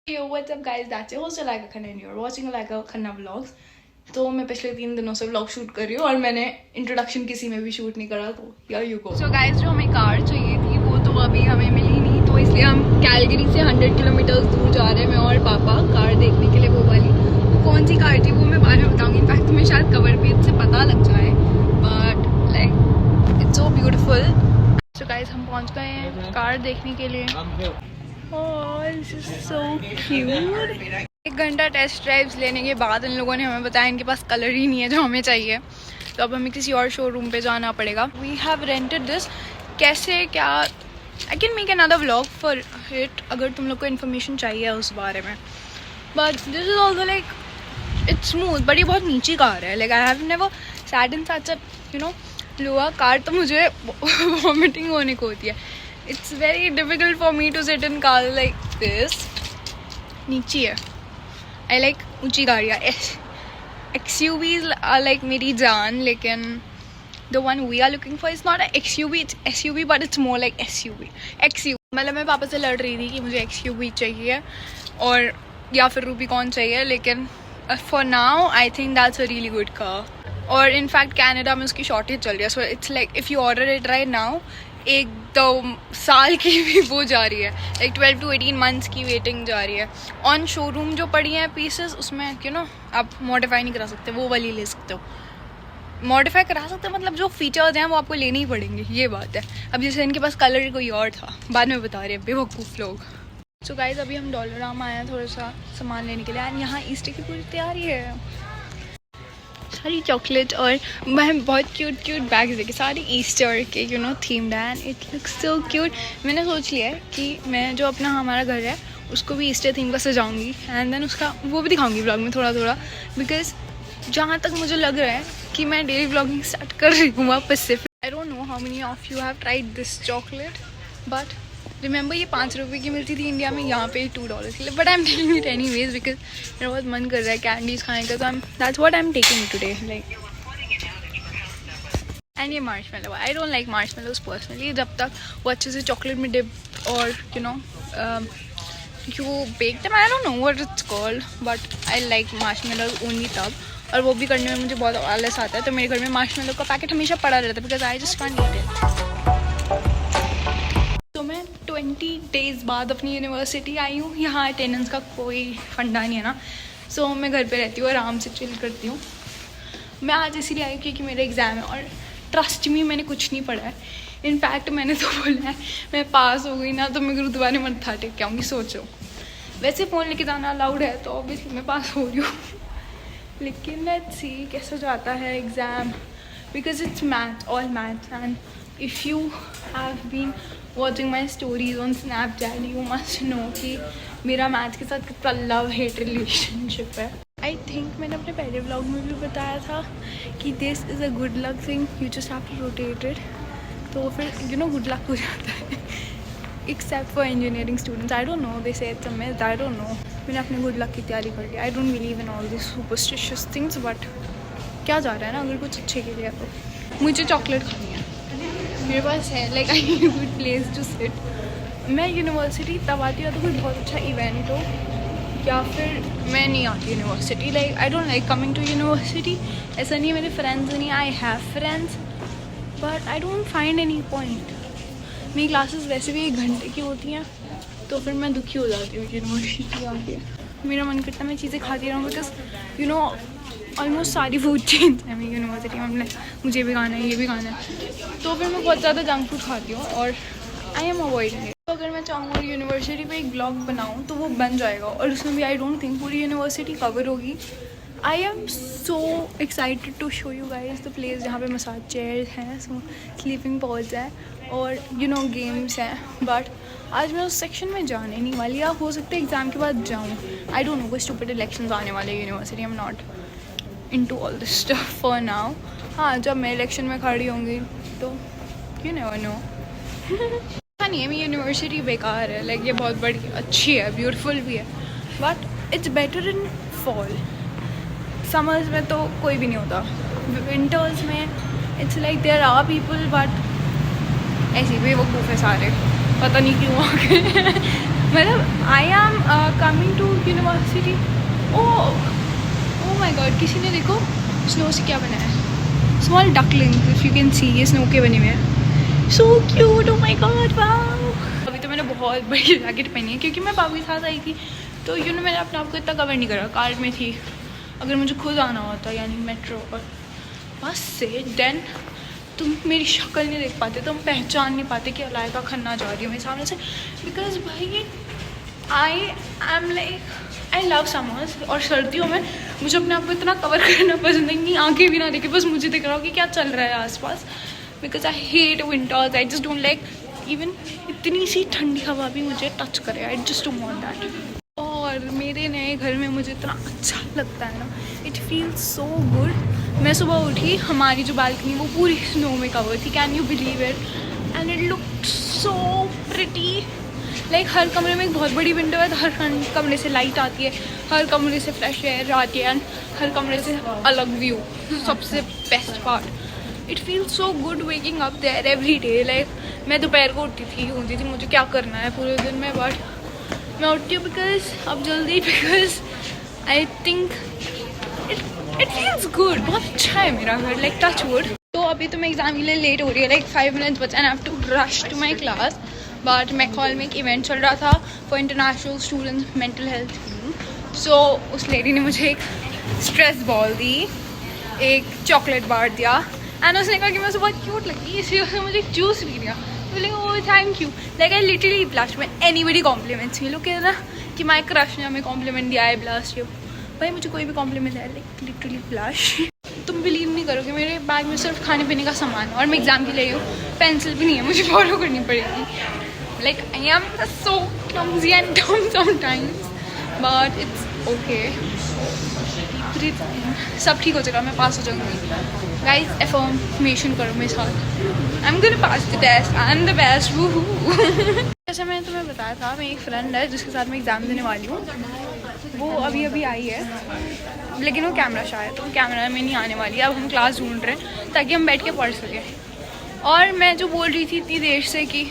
Yo, what's up guys, that's your host Alaika Khanna and you're watching Alaika Khanna Vlogs। तो मैं पिछले 3 दिनों से व्लॉग शूट कर रही हूँ और मैंने इंट्रोडक्शन किसी में भी शूट नहीं करा, तो यार यू गो। सो गाइस, जो हमें कार चाहिए थी वो तो अभी हमें मिली नहीं, तो इसलिए हम कैलगरी से 100 किलोमीटर दूर जा रहे हैं, मैं और पापा, कार देखने के लिए। वो वाली कौन सी कार थी वो मैं बाद में बताऊँगी। इनफैक्ट तुम्हें शायद कवर पेज से पता लग जाए, but like it's so beautiful. So guys, हम पहुँच गए हैं कार देखने के लिए। Oh, this is so cute। 1 घंटा टेस्ट ड्राइव्स लेने के बाद इन लोगों ने हमें बताया इनके पास कलर ही नहीं है जो हमें चाहिए, तो अब हमें किसी और शोरूम पे जाना पड़ेगा। We have rented this. कैसे क्या, I can make another vlog for it अगर तुम लोग को इन्फॉर्मेशन चाहिए उस बारे में। But this is also like it's smooth, but ये बहुत नीची कार है। Like I have never sat in such a lower car, तो मुझे वॉमिटिंग होने को होती है। It's very difficult for me to sit in car like this। नीची है। I like ऊंची गाड़ियाँ। XUVs are like मेरी जान, लेकिन the one we are looking for is not a XUV, it's SUV, but it's more like SUV। XUV मतलब मैं पापा से लड़ रही थी कि मुझे XUV चाहिए और या फिर रूबीकॉन चाहिए, लेकिन for now I think that's a really good car। और इनफैक्ट कैनेडा में उसकी शॉर्टेज चल रही है, so it's like if you order it right now, एक दो साल की भी वो जा रही है, लाइक 12 to 18 मंथ्स की वेटिंग जा रही है। ऑन शोरूम जो पड़ी हैं पीसेस, उसमें आप मॉडिफाई नहीं करा सकते, वो वाली ले सकते हो। मॉडिफाई करा सकते हो मतलब जो फीचर्स हैं वो आपको लेने ही पड़ेंगे, ये बात है। अब जैसे इनके पास कलर कोई और था, बाद में बता रहे हैं बेवकूफ़ लोग। सो गाइस, अभी हम डॉलराम आए हैं थोड़ा सा सामान लेने के लिए, एंड यहाँ ईस्टर की पूरी तैयारी है। सारी चॉकलेट और मैं बहुत क्यूट बैग्स देखे, सारी ईस्टर के थीम्ड है, and it looks so cute. मैंने सोच लिया है कि मैं जो अपना हमारा घर है उसको भी ईस्टर थीम का सजाऊंगी, एंड देन उसका वो भी दिखाऊंगी व्लॉग में थोड़ा थोड़ा, बिकॉज जहाँ तक मुझे लग रहा है कि मैं डेली व्लॉगिंग स्टार्ट कर रही हूँ वापस से। आई don't know how many of you have tried this chocolate, but remember ये 5 रुपये की मिलती थी इंडिया में, यहाँ पे $2 की। But I am taking it any ways because मेरा बहुत मन कर रहा है कैंडीज खाने का, तो that's what I am taking today. Like and ये marshmallow, I don't like marshmallows personally, जब तक वो अच्छे से चॉकलेट में डिप और you bake them, I don't know what it's called, but I like marshmallows only तब। और वो भी करने में मुझे बहुत आलस आता है, तो मेरे घर में मार्शमेलो का पैकेट हमेशा पड़ा रहता है because I just can't eat it. 20 days बाद अपनी यूनिवर्सिटी आई हूँ। यहाँ अटेंडेंस का कोई फंडा नहीं है ना, सो मैं घर पे रहती हूँ, आराम से चिल करती हूँ। मैं आज इसीलिए आई हूँ क्योंकि मेरा एग्ज़ाम है, और ट्रस्ट मी मैंने कुछ नहीं पढ़ा है। इनफैक्ट मैंने तो बोला है मैं पास हो गई ना तो मैं गुरुद्वारे में मत्था टेक के आऊँगी, सोचो। वैसे फ़ोन लेके जाना अलाउड है, तो ऑब्वियसली मैं पास हो रही हूँ, लेकिन लेट्स सी कैसे जाता है exam, because it's math, all math. And if you have been watching my stories on Snapchat you must know कि मेरा मैथ के साथ कितना लव हेट रिलेशनशिप है। आई थिंक मैंने अपने पहले व्लॉग में भी बताया था कि this is a good luck thing, you just have to rotate it, तो फिर गुड लक हो जाता है। Except for engineering students, I don't know, they say it's a myth, I don't know. मैंने अपने गुड लक की तैयारी कर ली। I don't believe in all this superstitious things, but क्या जा रहा है ना, अगर कुछ अच्छे के लिए तो मुझे चॉकलेट खानी है, मेरे पास है। Like I need good place to sit. मैं यूनिवर्सिटी तब आती हूँ तो कोई बहुत अच्छा इवेंट हो, या फिर मैं नहीं आती university. Like I don't like coming to university. ऐसा नहीं है मेरे फ्रेंड्स नहीं, I have friends, but I don't find any point. मेरी क्लासेस वैसे भी 1 घंटे की होती हैं, तो फिर मैं दुखी हो जाती हूँ यूनिवर्सिटी आके। मेरा मन करता है मैं चीज़ें खाती रहूँ, बिकॉज ऑलमोस्ट सारी फूड चेंज है मेरी यूनिवर्सिटी में। मुझे भी खाना है, ये भी खाना है, तो फिर मैं बहुत ज़्यादा जंक फूड खाती हूँ और आई एम अवॉइडिंग इट। तो अगर मैं चाहूँगा यूनिवर्सिटी पे एक ब्लॉग बनाऊँ तो वो बन जाएगा, और उसमें भी आई डोंट थिंक पूरी यूनिवर्सिटी कवर होगी। I am so excited to show you guys the place जहाँ पे मसाज चेयर्स हैं, स्लीपिंग पॉड्स हैं और गेम्स हैं। बट आज मैं उस सेक्शन में जाने नहीं वाली, या हो सकता है एग्ज़ाम के बाद जाऊँ। आई डोंट नो, कोई स्टूपिड इलेक्शंस आने वाले university, I am not into all this stuff for now। हाँ, जब मैं इलेक्शन में खड़ी होंगी तो you never know। नहीं है, मेरी यूनिवर्सिटी बेकार है। लाइक ये बहुत बड़ी अच्छी है, ब्यूटीफुल भी है, but it's better in fall. Summers में तो कोई भी नहीं होता, विंटर्स में it's like there are people, but ऐसे बेवकूफ़ है सारे, पता नहीं क्यों आ गए। मतलब I am coming to university. Oh my God, किसी ने देखो स्नो से क्या बनाया है, small ducklings, if you can see, ये स्नो के बने हुए हैं, so cute. Oh my God wow. अभी तो मैंने बहुत बड़ी जैकेट पहनी है क्योंकि मैं पापा के साथ आई थी, तो मैंने अपने आप को इतना कवर नहीं करा, कार में थी। अगर मुझे खुद आना होता यानी मेट्रो और बस से, देन तुम मेरी शक्ल नहीं देख पाते, तुम पहचान नहीं पाते कि अलाइका खन्ना जा रही है मेरे सामने से, बिकॉज भाई I am like, I love summers. और सर्दियों में मुझे अपने आप को इतना कवर करना पसंद है कि आंखें भी ना देखे, बस मुझे दिख रहा हो कि क्या चल रहा है आसपास, because I hate winters. I just don't like even इतनी सी ठंडी हवा भी मुझे टच करे, I just don't want that. और मेरे नए घर में मुझे इतना अच्छा लगता है ना, इट फील्स सो गुड। मैं सुबह उठी, हमारी जो बालकनी वो पूरी स्नो में कवर थी, can you believe it, and it looked so pretty. Like हर कमरे में एक बहुत बड़ी विंडो है, तो हर कमरे से लाइट आती है, हर कमरे से फ्रेश एयर आती है, एंड हर कमरे से अलग व्यू। सबसे best part, it feels so good waking up there every day. Like मैं दोपहर को उठती थी मुझे क्या करना है पूरे दिन में, बट मैं उठती हूँ बिकॉज अब जल्दी, because I think it feels good. बहुत अच्छा है मेरा घर, लाइक टच वुड। तो अभी तो मैं एग्जाम के लिए लेट हो रही है, लाइक 5 मिनट्स बचा, and I have to rush to my class. But McCall में एक इवेंट चल रहा था for international students mental health. So उस लेडी ने मुझे एक स्ट्रेस बॉल दी, एक चॉकलेट बार दिया, एंड उसने कहा कि मैं उसे बहुत क्यूट लगी, इसलिए उसने मुझे एक जूस भी दिया। बोले oh thank you. Like I literally blush when anybody compliments me. लोग कहते ना कि माय क्रश ने हमें कॉम्प्लीमेंट दिया, आई ब्लश यू। भाई मुझे कोई भी कॉम्प्लीमेंट है, लाइक लिटरली ब्लश। तुम बिलीव नहीं करोगे, मेरे बैग में सिर्फ खाने पीने का सामान है और मैं एग्जाम के लिए हूँ, पेंसिल भी नहीं है, मुझे फॉलो करनी पड़ेगी। Like I am so clumsy and डम समटाइम्स, बट इट्स ओके, सब ठीक हो जाएगा, मैं पास हो जाऊँगी। गाइस एफर्मेशन करो मेरे साथ, I am gonna pass the test, I am the best. जैसे मैंने तुम्हें बताया था, मेरी एक फ्रेंड है जिसके साथ मैं एग्ज़ाम देने वाली हूँ, वो अभी आई है, लेकिन वो कैमरा शाय है, तो कैमरा में नहीं आने वाली है। अब हम क्लास ढूंढ रहे हैं ताकि हम बैठ के पढ़ सकें। और मैं जो बोल रही थी इतनी देर से कि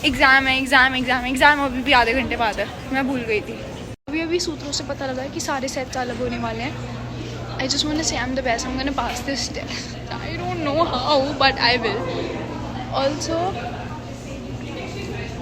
एग्ज़ाम है, एग्ज़ाम अभी भी आधे घंटे बाद है, मैं भूल गई थी। अभी सूत्रों से पता लगा है कि सारे सेट्स अलग होने वाले हैं। I just want to say I'm the best. I'm gonna pass this test. I don't know how, but I will. Also,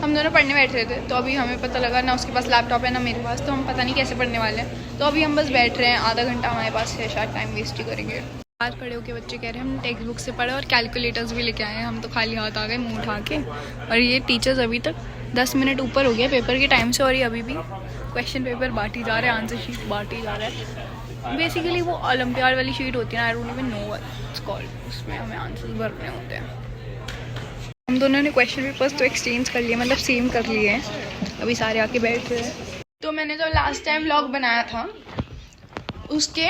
हम दोनों पढ़ने बैठे थे, तो अभी हमें पता लगा ना उसके पास लैपटॉप है ना मेरे पास, तो हम पता नहीं कैसे पढ़ने वाले हैं। तो अभी हम बस बैठ रहे हैं, आधा घंटा हमारे पास है, शायद टाइम वेस्ट ही करेंगे। आज खड़े होके बच्चे कह रहे हैं हम टेक्स्ट बुक से पढ़े और कैलकुलेटर्स भी लेके आए हैं, हम तो खाली हाथ आ गए मुँह उठा के। और ये टीचर्स अभी तक 10 मिनट ऊपर हो गया पेपर के टाइम से, और ये अभी भी क्वेश्चन पेपर बांटी जा रहे हैं, आंसर शीट बांटी जा रहा है। बेसिकली वो ओलंपियाड वाली शीट होती है ना, I don't even know what it's called, उसमें हमें आंसर्स भरने होते हैं। हम दोनों ने क्वेश्चन पेपर्स तो एक्सचेंज कर लिए, मतलब सेम कर लिए हैं, अभी सारे आके बैठ रहे हैं। तो मैंने जो लास्ट टाइम व्लॉग बनाया था उसके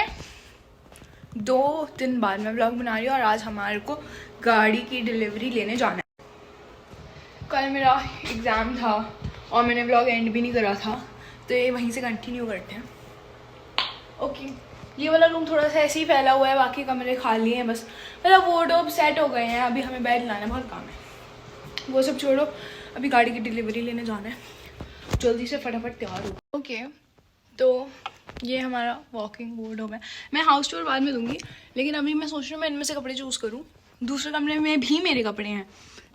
2 दिन बाद मैं व्लॉग बना रही हूँ, और आज हमारे को गाड़ी की डिलीवरी लेने जाना है। कल मेरा एग्ज़ाम था और मैंने व्लॉग एंड भी नहीं करा था, तो ये वहीं से कंटिन्यू करते हैं। ओके, ये वाला रूम थोड़ा सा ऐसे ही फैला हुआ है, बाकी कमरे खाली हैं बस, मतलब वार्डरोब सेट हो गए हैं। अभी हमें बेड लाना, बहुत काम है, वो सब छोड़ो, अभी गाड़ी की डिलीवरी लेने जाना है, जल्दी से फटाफट तैयार हो। ओके, तो ये हमारा वॉकिंग वार्डरोब है। मैं हाउस टूर बाद में दूंगी, लेकिन अभी मैं सोच रही हूँ मैं इनमें से कपड़े चूज़ करूँ। दूसरे कमरे में भी मेरे कपड़े हैं,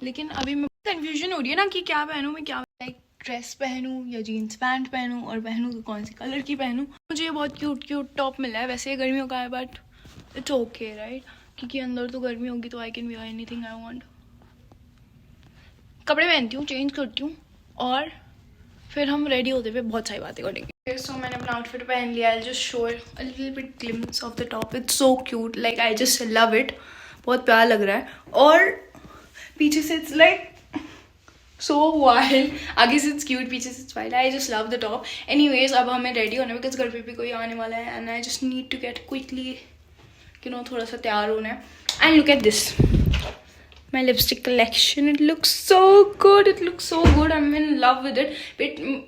लेकिन अभी मैं कन्फ्यूजन हो रही है ना कि क्या पहनूँ मैं, क्या लाइक ड्रेस पहनूँ या जीन्स पैंट पहनूँ, और पहनूँ तो कौन सी कलर की पहनूँ। मुझे ये बहुत क्यूट टॉप मिला है, वैसे ये गर्मियों का है बट इट्स ओके राइट, क्योंकि अंदर तो गर्मी होगी, तो I can wear anything I want. कपड़े पहनती हूँ, चेंज करती हूँ, और फिर हम रेडी होते हुए बहुत सारी बातें करेंगे। सो मैंने अपना आउटफिट पहन लिया, I just show a little bit glimpse of the top, it's so cute, like I just love it, बहुत प्यारा लग रहा है। और पीछे से इट्स लाइक so wild, आगे से it's cute, पीछे से it's wild, I just love the top. Anyways, अब हमें रेडी होना है बिकॉज घर पे भी कोई आने वाला है, and I just need to get quickly, you know, थोड़ा सा तैयार होना है। And look at this, my lipstick collection, it looks so good, I'm in love with it,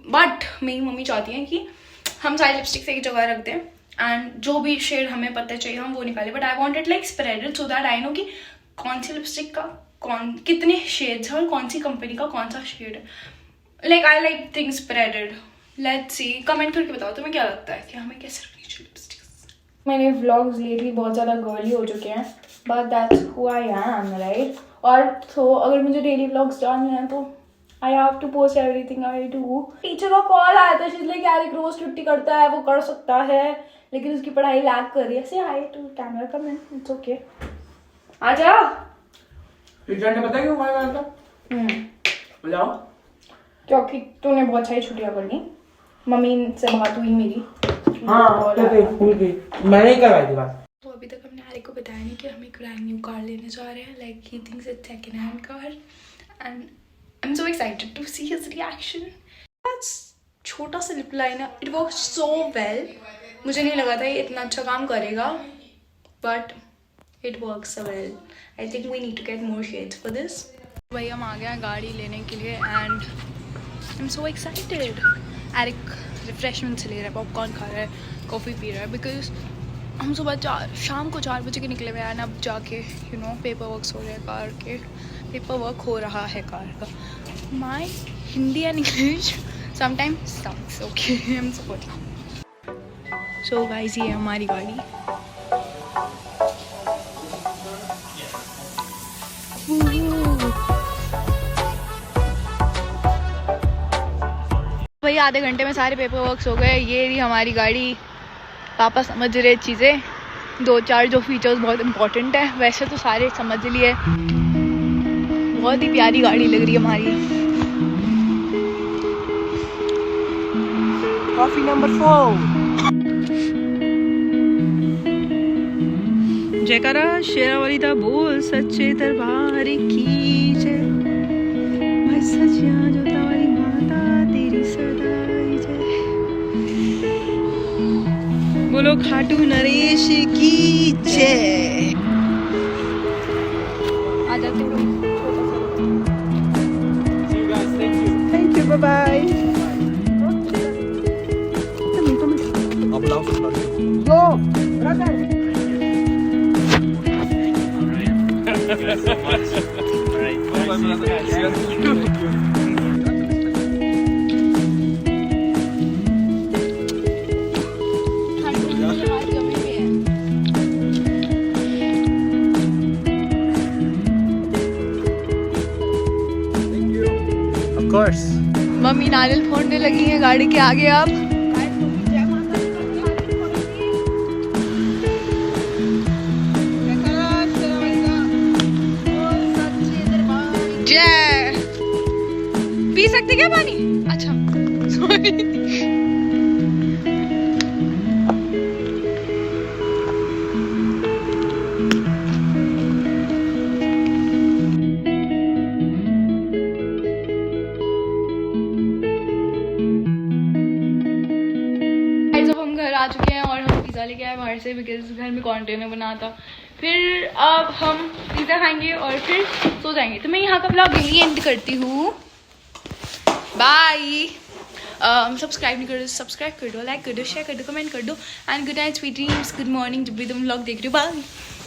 but मेरी मम्मी चाहती हैं कि हम सारी लिपस्टिक्स एक जगह रख दें, एंड जो भी शेड हमें पता चाहिए हम वो निकालें, but I want it like spreaded so that I know कि कौन सी लिपस्टिक का कितने शेड्स हैं और कौन सी कंपनी का कौन सा शेड है। Like I like things spreaded. Let's see, comment करके बताओ तुम्हें क्या लगता है कि हमें कैसे रखनी चाहिए लिपस्टिक्स. मैंने व्लॉग्स लेटली बहुत ज़्यादा गर्ली हो चुके हैं, but that's who I am, right. और तो अगर मुझे डेली व्लॉग्स डालने हैं तो I have to post everything I do. Teacher का कॉल आया था, इसलिए यार रोज छुट्टी करता है, वो कर सकता है, लेकिन उसकी पढ़ाई लैग कर रही है. Say hi to camera come in, it's okay. आजा. टीचर ने पता क्यों मारा था? बताओ. क्योंकि तूने बहुत सारी छुट्टियां कर ली. मम्मी से बात हुई मेरी. हाँ, मैंने ही करवाई थी बात. तो अभी तक हमने आरिक को बताया नहीं कि हम एक ब्रांड न्यू कार लेने जा रहे हैं. Like he thinks it's second hand car and I am so excited to see his reaction. छोटा सा lip liner, it work so well. मुझे नहीं लगा था ये इतना अच्छा काम करेगा, but it works well. I think we need to get more shades for this. भाई हम आ गए हैं गाड़ी लेने के लिए and I am so excited. Eric refreshments ले रहा है, पॉपकॉर्न खा रहा है, कॉफ़ी पी रहा है, बिकॉज हम सुबह शाम को 4 बजे के निकले हुए हैं. अब जाके पेपर वर्क हो रहे हैं कार के, पेपर वर्क हो रहा है कार का. My Hindi and English sometimes sucks. Okay, I am supporting. So guys, ये हमारी गाड़ी. भाई आधे घंटे में सारे पेपर वर्क्स हो गए. ये रही हमारी गाड़ी. पापा समझ रहे चीज़ें, 2-4 जो फीचर्स बहुत इंपॉर्टेंट है. वैसे तो सारे समझ लिए. बहुत ही प्यारी गाड़ी लग रही है हमारी. Coffee number 4. जयकारा शेरावाली दा बोल, सच्चे दरबार की जय. भाई सचिया जोता वाली माता तेरी सदाई जय. बोलो खाटू नरेश की जय. आ जाते हो. Thank you, bye bye. अब लाओ लो ब्रदर. Of course. मम्मी नारियल फोड़ने लगी है गाड़ी के आगे. अब जय. पी सकते क्या पानी? अच्छा सॉरी. आ चुके हैं और हम पिज़्ज़ा लेके आए बाहर से, बिकॉज घर में कंटेनर बना था. फिर अब हम पिज़्ज़ा खाएंगे और फिर सो जाएंगे. तो मैं यहाँ का ब्लॉग यही एंड करती हूँ. बाय. सब्सक्राइब नहीं कर दो, सब्सक्राइब कर दो, लाइक कर दो, शेयर कर दो, कमेंट कर दो. And good night, sweet dreams, good morning जब भी तुम ब्लॉग देख रहे हो. बाय.